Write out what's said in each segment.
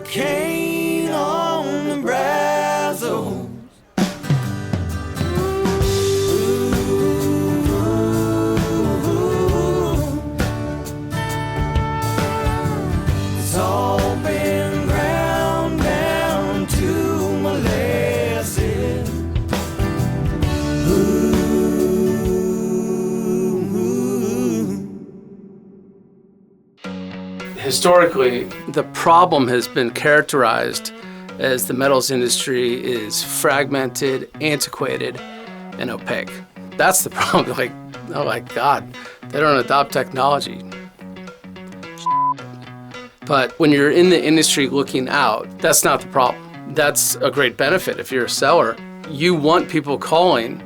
hurricane on the Bryzos. It's all been ground down to molasses. Historically, the problem has been characterized as the metals industry is fragmented, antiquated, and opaque. That's the problem. Like, oh my God, they don't adopt technology. But when you're in the industry looking out, that's not the problem. That's a great benefit. If you're a seller, you want people calling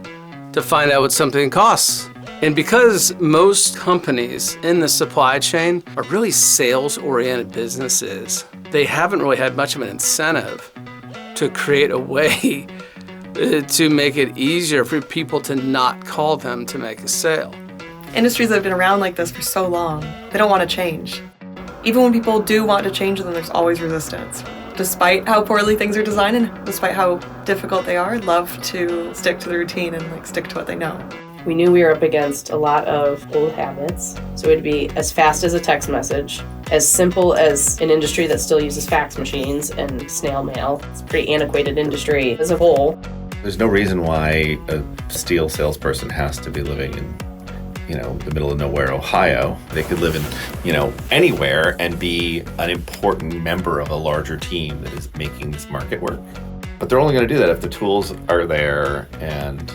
to find out what something costs. And because most companies in the supply chain are really sales-oriented businesses, they haven't really had much of an incentive to create a way to make it easier for people to not call them to make a sale. Industries that have been around like this for so long, they don't want to change. Even when people do want to change them, there's always resistance. Despite how poorly things are designed and despite how difficult they are, love to stick to the routine and stick to what they know. We knew we were up against a lot of old habits, so it'd be as fast as a text message, as simple as an industry that still uses fax machines and snail mail. It's a pretty antiquated industry as a whole. There's no reason why a steel salesperson has to be living in, the middle of nowhere, Ohio. They could live in, anywhere and be an important member of a larger team that is making this market work. But they're only going to do that if the tools are there and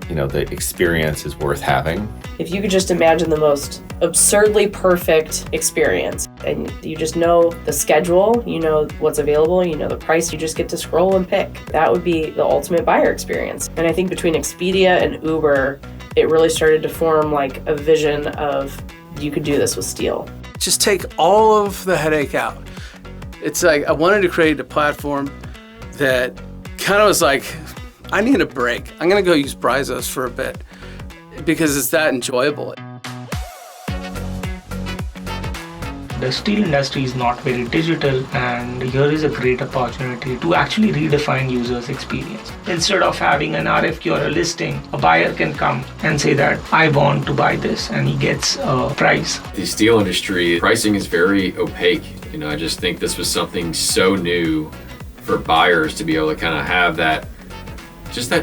the experience is worth having. If you could just imagine the most absurdly perfect experience, and you just know the schedule, you know what's available, you know the price, you just get to scroll and pick. That would be the ultimate buyer experience. And I think between Expedia and Uber, it really started to form like a vision of you could do this with steel. Just take all of the headache out. It's like I wanted to create a platform that kind of was like, I need a break. I'm gonna go use Bryzos for a bit because it's that enjoyable. The steel industry is not very digital, and here is a great opportunity to actually redefine users' experience. Instead of having an RFQ or a listing, a buyer can come and say that I want to buy this, and he gets a price. The steel industry pricing is very opaque. I just think this was something so new for buyers to be able to kind of have that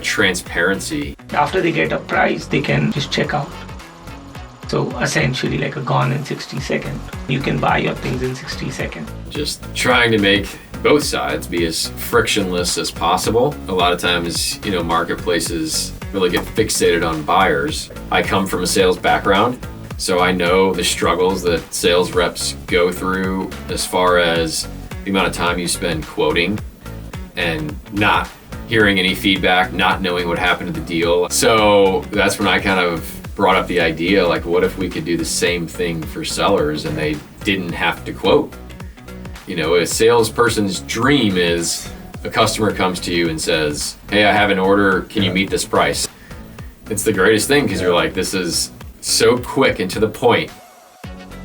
transparency. After they get a price, they can just check out. So essentially like a gone in 60 seconds. You can buy your things in 60 seconds. Just trying to make both sides be as frictionless as possible. A lot of times, marketplaces really get fixated on buyers. I come from a sales background, so I know the struggles that sales reps go through as far as the amount of time you spend quoting and not hearing any feedback, not knowing what happened to the deal. So that's when I kind of brought up the idea, like, what if we could do the same thing for sellers and they didn't have to quote? A salesperson's dream is a customer comes to you and says, hey, I have an order, can you meet this price? It's the greatest thing because you're like, this is so quick and to the point.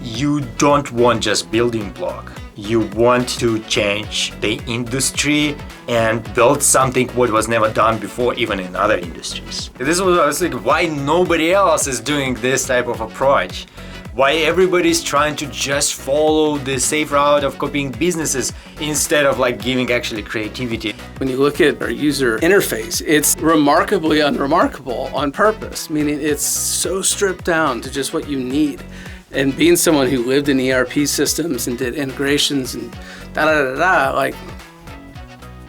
You don't want just building block. You want to change the industry and build something what was never done before, even in other industries. This was, I was like, why nobody else is doing this type of approach? Why everybody's trying to just follow the safe route of copying businesses instead of giving actually creativity. When you look at our user interface, it's remarkably unremarkable on purpose, meaning it's so stripped down to just what you need. And being someone who lived in ERP systems and did integrations and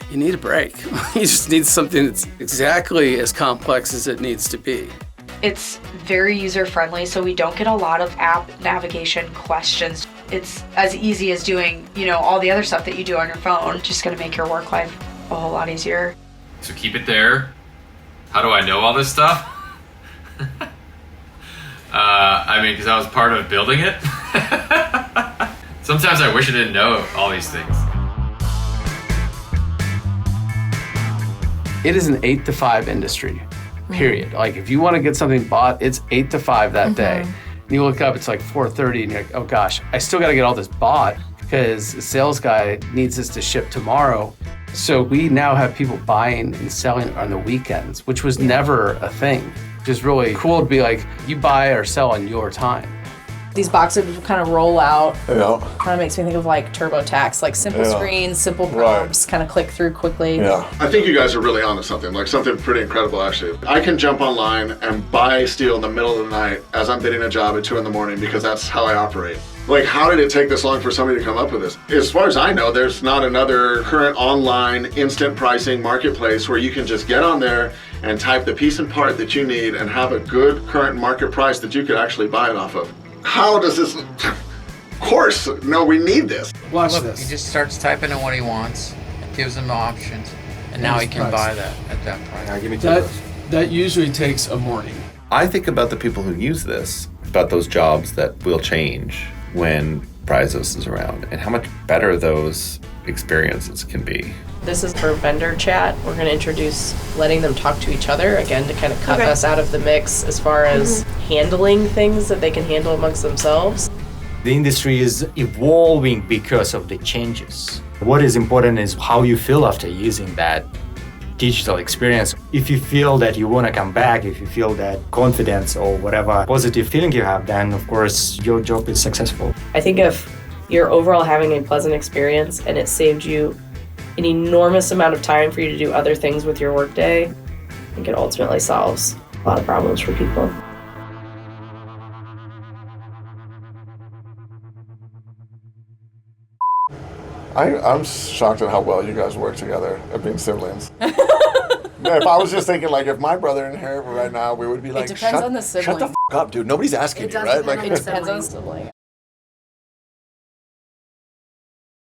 you need a break. You just need something that's exactly as complex as it needs to be. It's very user-friendly, so we don't get a lot of app navigation questions. It's as easy as doing, all the other stuff that you do on your phone. Just gonna make your work life a whole lot easier. So keep it there. How do I know all this stuff? Because I was part of building it. Sometimes I wish I didn't know all these things. It is an 8 to 5 industry, period. Like if you want to get something bought, it's 8 to 5 that day. And you look up, it's like 4:30 and you're like, oh gosh, I still got to get all this bought. because the sales guy needs this to ship tomorrow. So we now have people buying and selling on the weekends, which was never a thing. Which is really cool to be like, you buy or sell on your time. These boxes kind of roll out. Yeah. Kind of makes me think of like TurboTax, like simple Yeah. screens, simple prompts, kind of click through quickly. Yeah. I think you guys are really onto something, like something pretty incredible actually. I can jump online and buy steel in the middle of the night as I'm bidding a job at 2 a.m. because that's how I operate. Like, how did it take this long for somebody to come up with this? As far as I know, there's not another current online instant pricing marketplace where you can just get on there and type the piece and part that you need and have a good current market price that you could actually buy it off of. How does this? Of course, no, we need this. Watch Look, this. he just starts typing in what he wants, gives him the options, and now he can buy that at that price. Give me That usually takes a morning. I think about the people who use this, about those jobs that will change when Bryzos is around, and how much better those experiences can be. This is for vendor chat. We're going to introduce letting them talk to each other, again, to kind of cut us out of the mix as far as handling things that they can handle amongst themselves. The industry is evolving because of the changes. What is important is how you feel after using that digital experience. If you feel that you want to come back, if you feel that confidence or whatever positive feeling you have, then of course your job is successful. I think if you're overall having a pleasant experience and it saved you an enormous amount of time for you to do other things with your workday, I think it ultimately solves a lot of problems for people. I'm shocked at how well you guys work together at being siblings. If I was just thinking, like, if my brother and her were right now, we would be like, It depends on the shut the sibling. f*** up, dude. Nobody's asking you, right? Like, It depends on the sibling.